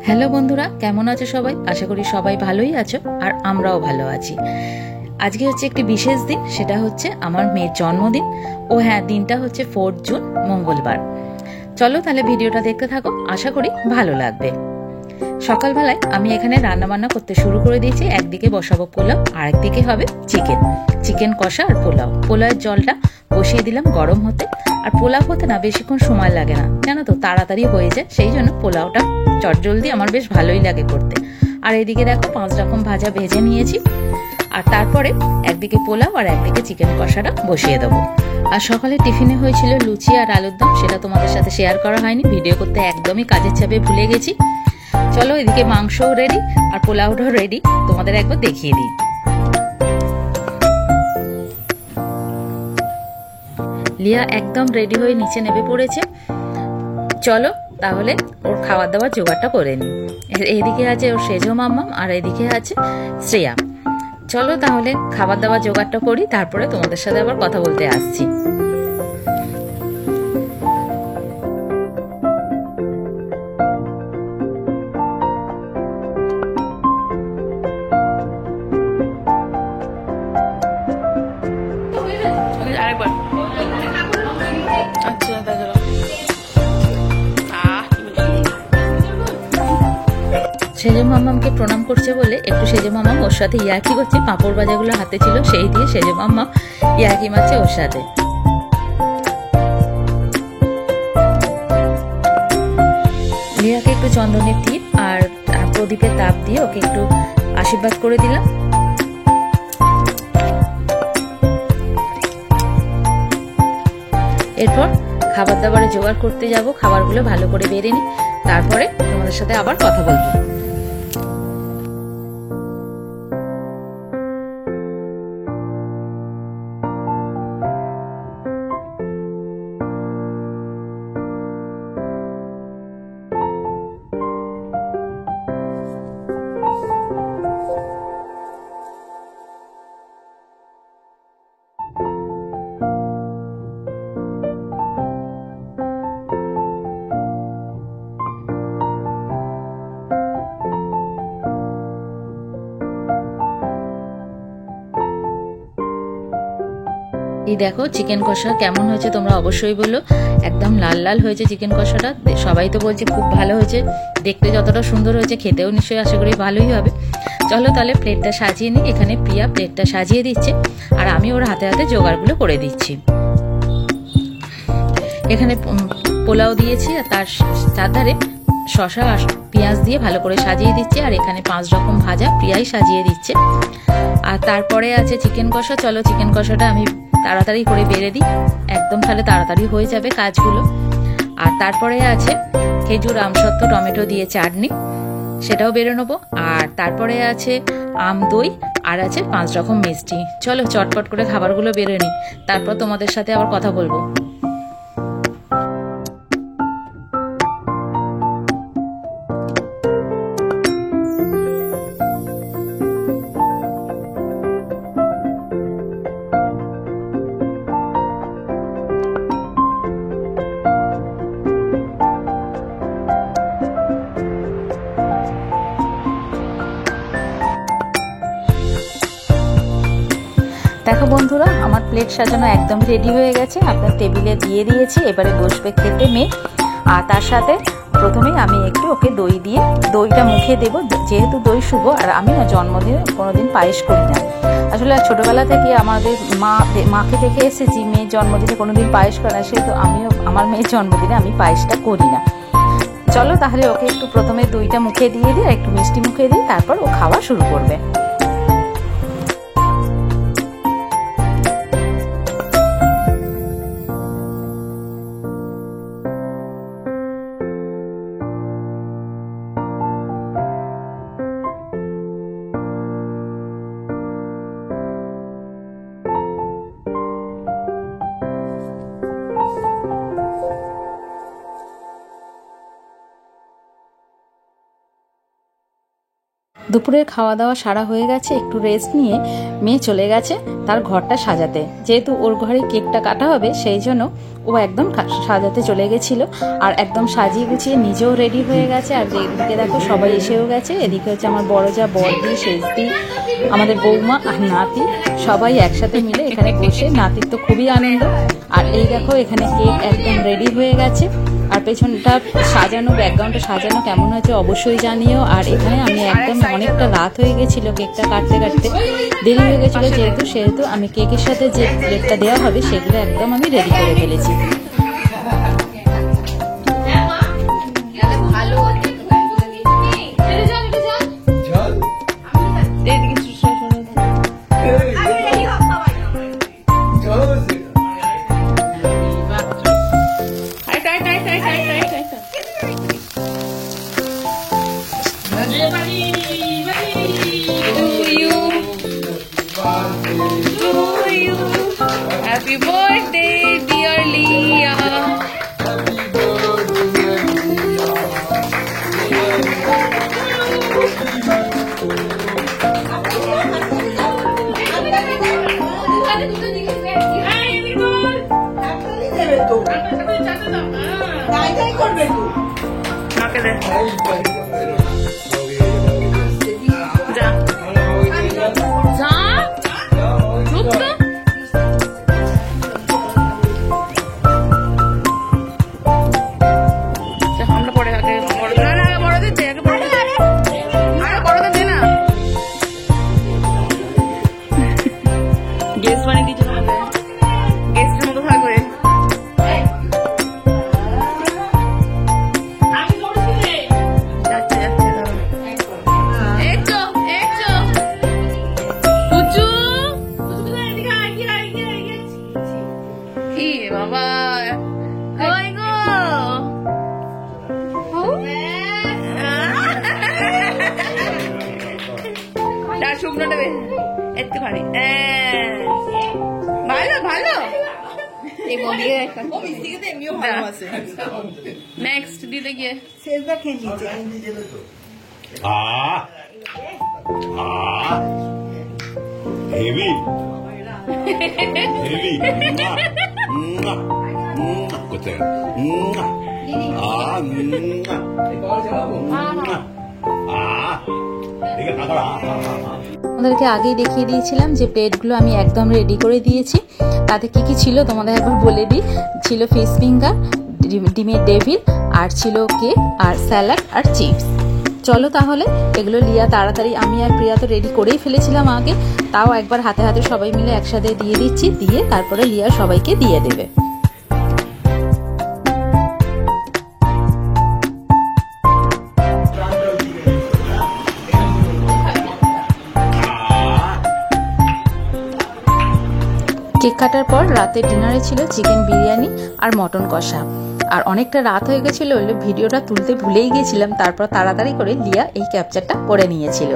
Hello বন্ধুরা, কেমন আছো সবাই? আশা করি সবাই ভালোই আছো আর আমরাও ভালো আছি। আজকে হচ্ছে একটি বিশেষ দিন, সেটা হচ্ছে আমার মেয়ের জন্মদিন। ও হ্যাঁ, দিনটা হচ্ছে 4 জুন, মঙ্গলবার। চলো তাহলে ভিডিওটা দেখতে থাকো, আশা করি ভালো লাগবে। সকালবেলায় আমি এখানে রান্নাবান্না করতে শুরু করে দিয়েছি। একদিকে বসাবো পোলাও, আর একদিকে হবে চিকেন কষা আর পোলাও। পোলাওয়ের জলটা বসিয়ে দিলাম গরম হতে। আর পোলাও হতে না বেশিক্ষণ সময় লাগে না, জানো তো, তাড়াতাড়ি হয়ে যায়। সেই জন্য পোলাওটা চটজলদি আমার বেশ ভালোই লাগে করতে। আর এদিকে দেখো 5 রকম ভাজা ভেজে নিয়েছি। আর তারপরে একদিকে পোলাও আর একদিকে চিকেন কষাটা বসিয়ে দেবো। আর সকালে টিফিনে হয়েছিল লুচি আর আলুর দম, সেটা তোমাদের সাথে শেয়ার করা হয়নি। ভিডিও করতে একদমই কাজের চাপে ভুলে গেছি। চলো, এদিকে মাংসও রেডি আর পোলাওটাও রেডি, তোমাদের একবার দেখিয়ে দিই। লিয়া একদম রেডি হয়ে নিচে নেমে পড়েছে। চলো তাহলে ওর খাবার দাবার জোগাড়টা করে নিই। এদিকে আছে ওর সেজো মাম্মাম আর এদিকে আছে শ্রেয়া। চলো তাহলে খাবার দাবার জোগাড়টা করি, তারপরে তোমাদের সাথে আবার কথা বলতে আসছি। সেজো মাম্মামকে প্রণাম করছে বলে একটু সেজো মাম্মাম ওর সাথে ইয়ার্কি করছে। পাঁপড় ভাজাগুলো হাতে ছিল, সেই দিয়ে সেজো মাম্মাম ইয়ার্কি মারছে ওর সাথে। লিয়াকে একটু চন্দনের টিপ আর প্রদীপের তাপ দিয়ে ওকে একটু আশীর্বাদ করে দিলাম। এরপর খাবার দাবারে জোগাড় করতে যাব। খাবারগুলো ভালো করে বেড়ে নিই, তারপরে তোমাদের সাথে আবার কথা বলবো। এই দেখো চিকেন কষা কেমন হয়েছে তোমরা অবশ্যই বলো। একদম লাল লাল হয়েছে চিকেন কষাটা। সবাই তো বলছে খুব ভালো হয়েছে, দেখতে যতটা সুন্দর হয়েছে খেতেও নিশ্চয়ই আশা করি ভালোই হবে। চলো তাহলে প্লেটটা সাজিয়ে নিই। এখানে প্রিয়া প্লেটটা সাজিয়ে দিচ্ছে আর আমি ওর হাতে হাতে জোগাড়গুলো করে দিচ্ছি। এখানে পোলাও দিয়েছি আর তার চারধারে শসা আর পেঁয়াজ দিয়ে ভালো করে সাজিয়ে দিচ্ছি। আর এখানে 5 রকম ভাজা প্রিয়াই সাজিয়ে দিচ্ছে। আর তারপরে আছে চিকেন কষা। চলো চিকেন কষাটা আমি তাড়াতাড়ি করে বেড়ে দিই, একদম তাহলে তাড়াতাড়ি হয়ে যাবে কাজগুলো। আর তারপরে আছে খেজুর, আমসত্ত্ব, টমেটো দিয়ে চাটনি, সেটাও বেড়ে নেবো। আর তারপরে আছে আম, দই, আর আছে 5 রকম মিষ্টি। চলো চটপট করে খাবারগুলো বেড়ে নিই, তারপর তোমাদের সাথে আবার কথা বলবো। দেখো বন্ধুরা, আমার প্লেট সাজানো একদম রেডি হয়ে গেছে। আপনার টেবিলে দিয়ে দিয়েছি, এবারে বসবে খেতে মেয়ে। আর তার সাথে প্রথমেই আমি একটু ওকে দই দিয়ে দইটা মুখে দেবো, যেহেতু দই শুভ। আর আমি না জন্মদিনে কোনোদিন পায়েস করি না। আসলে ছোটবেলা থেকে আমাদের মাকে দেখে এসেছি মেয়ের জন্মদিনে কোনোদিন পায়েস করে না, সেহেতু আমিও আমার মেয়ের জন্মদিনে আমি পায়েসটা করি না। চলো তাহলে ওকে একটু প্রথমে দইটা মুখে দিয়ে দিই আর একটু মিষ্টি মুখে দিই, তারপর ও খাওয়া শুরু করবে। দুপুরের খাওয়া দাওয়া সারা হয়ে গেছে, একটু রেস্ট নিয়ে মেয়ে চলে গেছে তার ঘরটা সাজাতে। যেহেতু ওর ঘরে কেকটা কাটা হবে সেই জন্য ও একদম সাজাতে চলে গেছিল, আর একদম সাজিয়ে গুছিয়ে নিজেও রেডি হয়ে গেছে। আর এদিকে দেখো সবাই এসেও গেছে। এদিকে হচ্ছে আমার বড় যা, বড়দি, শেষদি, আমাদের বৌমা আর নাতি সবাই একসাথে মিলে এখানে বসে। নাতির তো খুবই আনন্দ। আর এই দেখো এখানে কেক একদম রেডি হয়ে গেছে, আর পেছনটা সাজানো, ব্যাকগ্রাউন্ডটা সাজানো কেমন হয়েছে অবশ্যই জানিও। আর এখানে আমি একদম অনেকটা রাত হয়ে গেছিলো, কেকটা কাটতে কাটতে দেরি হয়ে গেছিলো সেহেতু আমি কেকের সাথে যে প্লেটটা দেওয়া হবে সেগুলো একদম আমি রেডি করে ফেলেছি। Happy birthday, dear Leah. শুকনো নেবে একটুখানি, ভালো ভালো। নেক্সট দিতে গিয়ে হেভি হেভি তোমাদেরকে আগেই দেখিয়ে দিয়েছিলাম যে প্লেটগুলো আমি একদম রেডি করে দিয়েছি। তাতে কি কি ছিল তোমাদের একবার বলে দিই। ছিল ফিশ ফিঙ্গার, ডিমের ডেভিল, আর ছিল কেক, আর স্যালাড, আর চিপস। চলো তাহলে এগুলো লিয়া তাড়াতাড়ি, আমি আর প্রিয়া তো রেডি করেই ফেলেছিলাম আগে, তাও একবার হাতে হাতে সবাই মিলে একসাথে দিয়ে দিচ্ছি, দিয়ে তারপরে লিয়া সবাইকে দিয়ে দেবে। কেক কাটার পর রাতের ডিনারে ছিল চিকেন বিরিয়ানি আর মটন কষা। আর অনেকটা রাত হয়ে গেছিল, ভিডিওটা তুলতে ভুলেই গেছিলাম। তারপর তাড়াতাড়ি করে লিয়া এই ক্যাপচারটা করে নিয়েছিল।